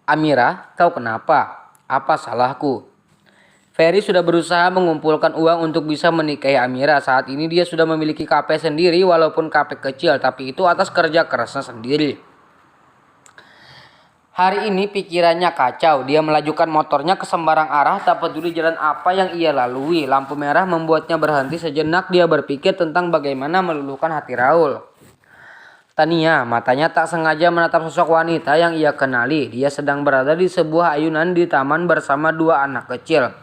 Amira, kau kenapa? Apa salahku? Ferry sudah berusaha mengumpulkan uang untuk bisa menikahi Amira. Saat ini dia sudah memiliki kafe sendiri walaupun kafe kecil, tapi itu atas kerja kerasnya sendiri. Hari ini pikirannya kacau. Dia melajukan motornya ke sembarang arah, tak peduli jalan apa yang ia lalui. Lampu merah membuatnya berhenti sejenak. Dia berpikir tentang bagaimana meluluhkan hati Raul. Tania, matanya tak sengaja menatap sosok wanita yang ia kenali. Dia sedang berada di sebuah ayunan di taman bersama dua anak kecil.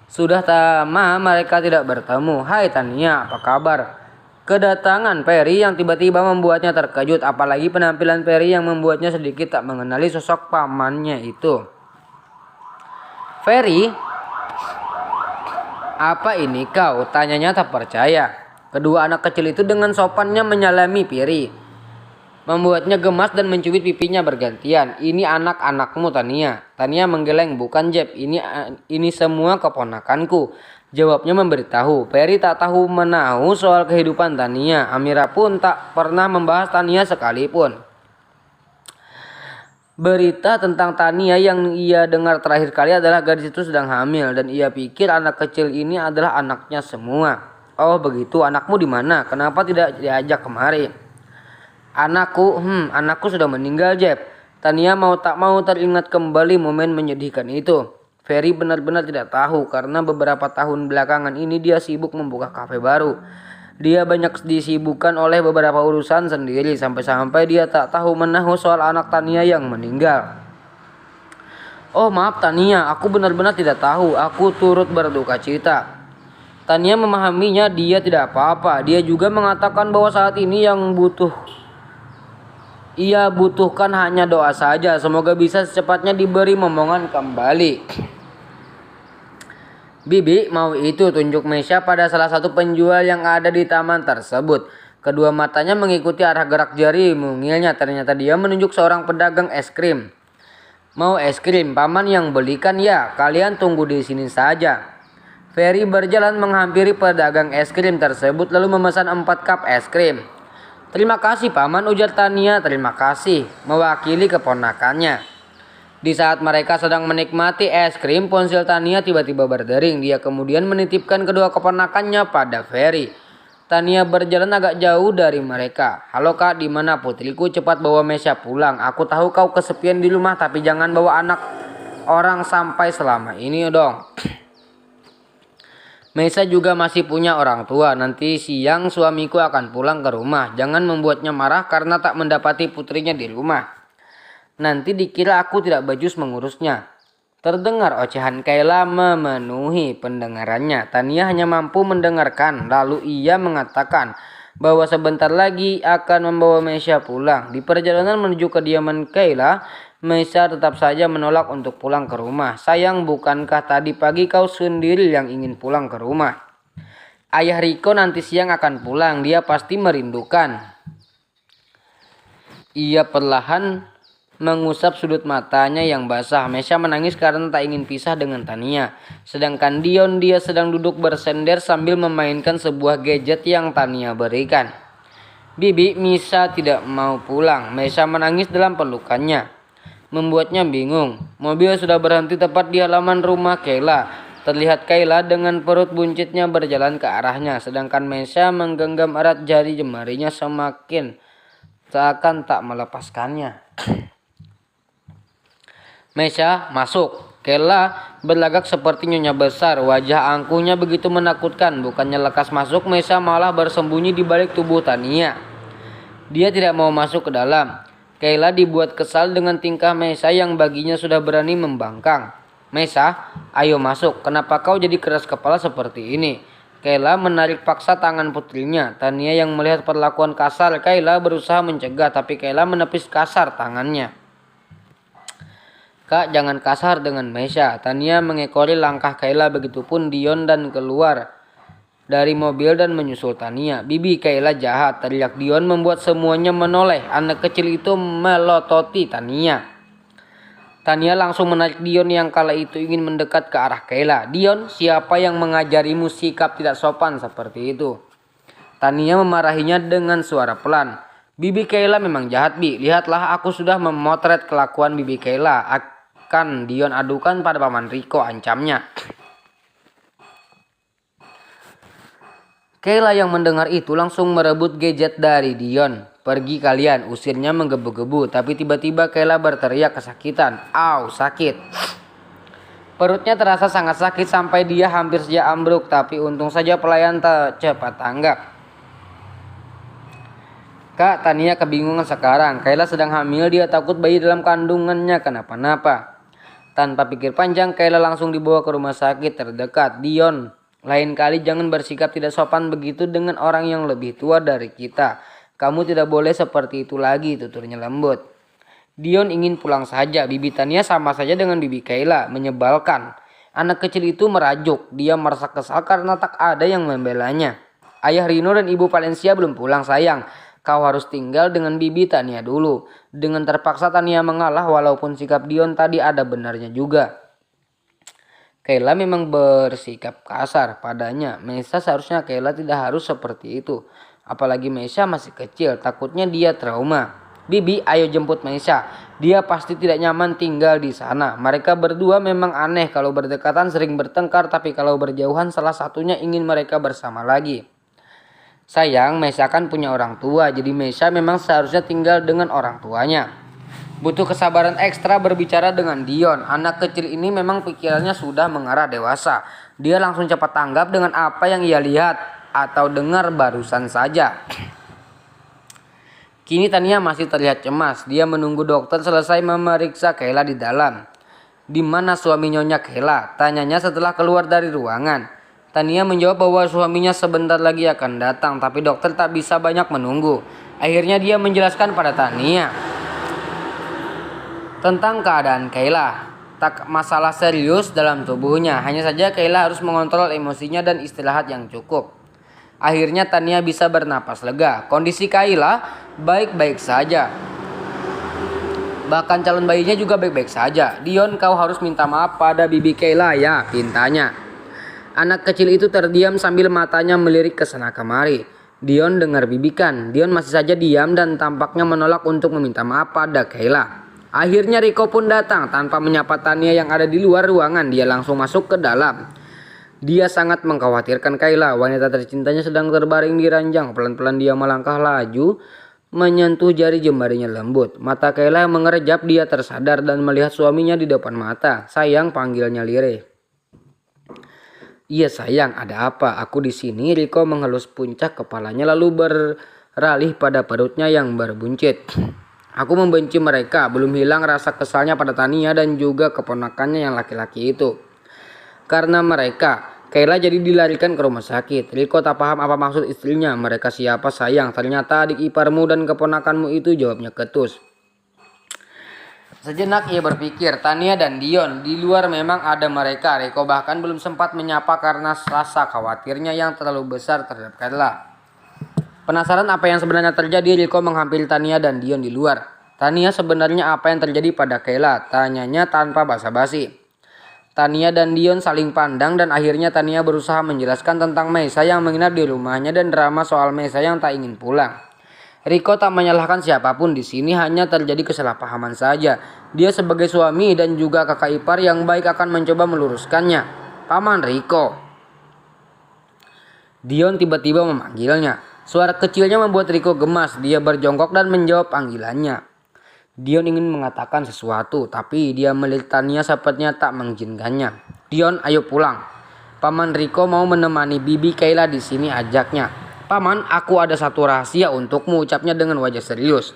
Sudah lama mereka tidak bertemu. Hai Tania, apa kabar? Kedatangan Ferry yang tiba-tiba membuatnya terkejut, apalagi penampilan Ferry yang membuatnya sedikit tak mengenali sosok pamannya itu. Ferry, apa ini kau? Tanyanya tak percaya. Kedua anak kecil itu dengan sopannya menyalami Ferry, membuatnya gemas dan mencubit pipinya bergantian. Ini anak-anakmu Tania. Tania menggeleng, bukan Jeb, ini semua keponakanku. Jawabnya memberitahu. Ferry tak tahu menahu soal kehidupan Tania. Amira pun tak pernah membahas Tania sekalipun. Berita tentang Tania yang ia dengar terakhir kali adalah gadis itu sedang hamil, dan ia pikir anak kecil ini adalah anaknya semua. Oh begitu, anakmu di mana? Kenapa tidak diajak kemari? Anakku sudah meninggal, Jeb. Tania mau tak mau teringat kembali momen menyedihkan itu. Ferry benar-benar tidak tahu karena beberapa tahun belakangan ini dia sibuk membuka kafe baru. Dia banyak disibukkan oleh beberapa urusan sendiri sampai-sampai dia tak tahu menahu soal anak Tania yang meninggal. Oh maaf Tania, aku benar-benar tidak tahu. Aku turut berduka cita. Tania memahaminya, dia tidak apa-apa. Dia juga mengatakan bahwa saat ini yang ia butuhkan hanya doa saja. Semoga bisa secepatnya diberi momongan kembali. Bibi mau itu, tunjuk Mesya pada salah satu penjual yang ada di taman tersebut. Kedua matanya mengikuti arah gerak jari mungilnya. Ternyata dia menunjuk seorang pedagang es krim. Mau es krim, paman yang belikan ya. Kalian tunggu di sini saja. Ferry berjalan menghampiri pedagang es krim tersebut lalu memesan 4 cup es krim. Terima kasih paman, ujar Tania. Terima kasih, mewakili keponakannya. Di saat mereka sedang menikmati es krim, ponsel Tania tiba-tiba berdering. Dia kemudian menitipkan kedua keponakannya pada Ferry. Tania berjalan agak jauh dari mereka. Halo kak, di mana putriku? Cepat bawa Mesya pulang. Aku tahu kau kesepian di rumah, tapi jangan bawa anak orang sampai selama ini dong. Mesya juga masih punya orang tua. Nanti siang suamiku akan pulang ke rumah. Jangan membuatnya marah karena tak mendapati putrinya di rumah. Nanti dikira aku tidak bajus mengurusnya. Terdengar ocehan Kayla memenuhi pendengarannya. Tania hanya mampu mendengarkan. Lalu ia mengatakan bahwa sebentar lagi akan membawa Mesya pulang. Di perjalanan menuju kediaman Kayla, Mesya tetap saja menolak untuk pulang ke rumah. Sayang, bukankah tadi pagi kau sendiri yang ingin pulang ke rumah? Ayah Riko nanti siang akan pulang. Dia pasti merindukan. Ia perlahan mengusap sudut matanya yang basah. Mesya menangis karena tak ingin pisah dengan Tania. Sedangkan Dion, dia sedang duduk bersender sambil memainkan sebuah gadget yang Tania berikan. Bibi, Misa tidak mau pulang. Mesya menangis dalam pelukannya, membuatnya bingung. Mobil sudah berhenti tepat di halaman rumah Kayla. Terlihat Kayla dengan perut buncitnya berjalan ke arahnya. Sedangkan Mesya menggenggam erat jari jemarinya semakin seakan tak melepaskannya. Mesya, masuk. Kayla berlagak seperti nyonya besar. Wajah angkuhnya begitu menakutkan. Bukannya lekas masuk, Mesya malah bersembunyi di balik tubuh Tania. Dia tidak mau masuk ke dalam. Kayla dibuat kesal dengan tingkah Mesya yang baginya sudah berani membangkang. Mesya, ayo masuk. Kenapa kau jadi keras kepala seperti ini? Kayla menarik paksa tangan putrinya. Tania yang melihat perlakuan kasar Kayla berusaha mencegah, tapi Kayla menepis kasar tangannya. Kak, jangan kasar dengan Mesya. Tania mengekori langkah Kayla, begitupun Dion dan keluar dari mobil dan menyusul Tania. Bibi, Kayla jahat, teriak Dion membuat semuanya menoleh. Anak kecil itu melototi Tania. Tania langsung menarik Dion yang kala itu ingin mendekat ke arah Kayla. Dion, siapa yang mengajarimu sikap tidak sopan seperti itu? Tania memarahinya dengan suara pelan. Bibi Kayla memang jahat, Bi. Lihatlah, aku sudah memotret kelakuan Bibi Kayla. Akan Dion adukan pada Paman Riko, ancamnya. Kayla yang mendengar itu langsung merebut gadget dari Dion. Pergi kalian, usirnya menggebu-gebu. Tapi tiba-tiba Kayla berteriak kesakitan. Au, sakit. Perutnya terasa sangat sakit sampai dia hampir saja ambruk. Tapi untung saja pelayan cepat tanggap. Kak, Tania kebingungan sekarang. Kayla sedang hamil, dia takut bayi dalam kandungannya kenapa-napa. Tanpa pikir panjang, Kayla langsung dibawa ke rumah sakit terdekat. Dion, lain kali jangan bersikap tidak sopan begitu dengan orang yang lebih tua dari kita. Kamu tidak boleh seperti itu lagi, tuturnya lembut. Dion ingin pulang saja. Bibi Tania sama saja dengan Bibi Kayla, menyebalkan. Anak kecil itu merajuk. Dia merasa kesal karena tak ada yang membelanya. Ayah Rino dan Ibu Valencia belum pulang, sayang. Kau harus tinggal dengan Bibi Tania dulu. Dengan terpaksa Tania mengalah walaupun sikap Dion tadi ada benarnya juga. Kayla memang bersikap kasar padanya. Meisha seharusnya Kayla tidak harus seperti itu. Apalagi Meisha masih kecil, takutnya dia trauma. Bibi, ayo jemput Meisha. Dia pasti tidak nyaman tinggal di sana. Mereka berdua memang aneh, kalau berdekatan sering bertengkar, tapi kalau berjauhan salah satunya ingin mereka bersama lagi. Sayang, Meisha kan punya orang tua, jadi Meisha memang seharusnya tinggal dengan orang tuanya. Butuh kesabaran ekstra berbicara dengan Dion. Anak kecil ini memang pikirannya sudah mengarah dewasa. Dia langsung cepat tanggap dengan apa yang ia lihat atau dengar barusan saja. Kini Tania masih terlihat cemas. Dia menunggu dokter selesai memeriksa Kayla di dalam. Di mana suami Nyonya Kayla? Tanyanya setelah keluar dari ruangan. Tania menjawab bahwa suaminya sebentar lagi akan datang, tapi dokter tak bisa banyak menunggu. Akhirnya dia menjelaskan pada Tania tentang keadaan Kayla. Tak masalah serius dalam tubuhnya, hanya saja Kayla harus mengontrol emosinya dan istirahat yang cukup. Akhirnya Tania bisa bernapas lega. Kondisi Kayla baik-baik saja. Bahkan calon bayinya juga baik-baik saja. Dion, kau harus minta maaf pada Bibi Kayla ya, pintanya. Anak kecil itu terdiam sambil matanya melirik ke sana kemari. Dion dengar bibikan. Dion masih saja diam dan tampaknya menolak untuk meminta maaf pada Kayla. Akhirnya Riko pun datang tanpa menyapa Tania yang ada di luar ruangan. Dia langsung masuk ke dalam. Dia sangat mengkhawatirkan Kayla. Wanita tercintanya sedang terbaring di ranjang. Pelan-pelan dia melangkah laju, menyentuh jari jemarinya lembut. Mata Kayla mengerjap, dia tersadar dan melihat suaminya di depan mata. Sayang, panggilnya lirih. Iya sayang, ada apa? Aku di sini. Riko mengelus puncak kepalanya lalu beralih pada perutnya yang berbuncit. Aku membenci mereka. Belum hilang rasa kesalnya pada Tania dan juga keponakannya yang laki-laki itu. Karena mereka, Kayla jadi dilarikan ke rumah sakit. Riko tak paham apa maksud istrinya. Mereka siapa sayang? Ternyata adik iparmu dan keponakanmu itu, jawabnya ketus. Sejenak ia berpikir, Tania dan Dion, di luar memang ada mereka. Riko bahkan belum sempat menyapa karena rasa khawatirnya yang terlalu besar terhadap Kayla. Penasaran apa yang sebenarnya terjadi, Riko menghampiri Tania dan Dion di luar. Tania, sebenarnya apa yang terjadi pada Kayla? Tanyanya tanpa basa-basi. Tania dan Dion saling pandang dan akhirnya Tania berusaha menjelaskan tentang Meisha yang menginap di rumahnya dan drama soal Meisha yang tak ingin pulang. Riko tak menyalahkan siapapun di sini, hanya terjadi kesalahpahaman saja. Dia sebagai suami dan juga kakak ipar yang baik akan mencoba meluruskannya. Paman Riko. Dion tiba-tiba memanggilnya. Suara kecilnya membuat Riko gemas. Dia berjongkok dan menjawab panggilannya. Dion ingin mengatakan sesuatu, tapi dia melihat Tania sepertinya tak mengizinkannya. Dion, ayo pulang. Paman Riko mau menemani Bibi Kayla di sini, ajaknya. Paman, aku ada satu rahasia untukmu, ucapnya dengan wajah serius.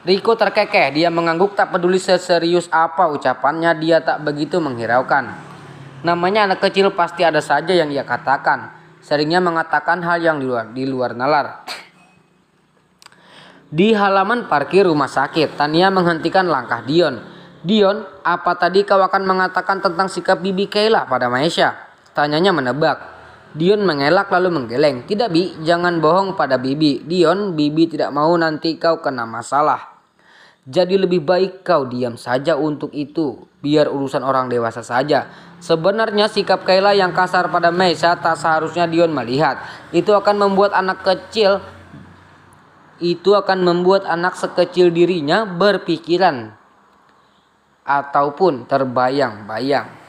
Riko terkekeh, dia mengangguk tak peduli seserius apa ucapannya, dia tak begitu menghiraukan. Namanya anak kecil, pasti ada saja yang ia katakan. Seringnya mengatakan hal yang di luar nalar. Di halaman parkir rumah sakit, Tania menghentikan langkah Dion. Dion, apa tadi kau akan mengatakan tentang sikap Bibi Kayla pada Meisha? Tanyanya menebak. Dion mengelak lalu menggeleng. Tidak Bi, jangan bohong pada Bibi. Dion, Bibi tidak mau nanti kau kena masalah. Jadi lebih baik kau diam saja untuk itu. Biar urusan orang dewasa saja. Sebenarnya sikap Kayla yang kasar pada Meisha tak seharusnya Dion melihat. Itu akan membuat anak kecil itu akan membuat anak sekecil dirinya berpikiran ataupun terbayang-bayang.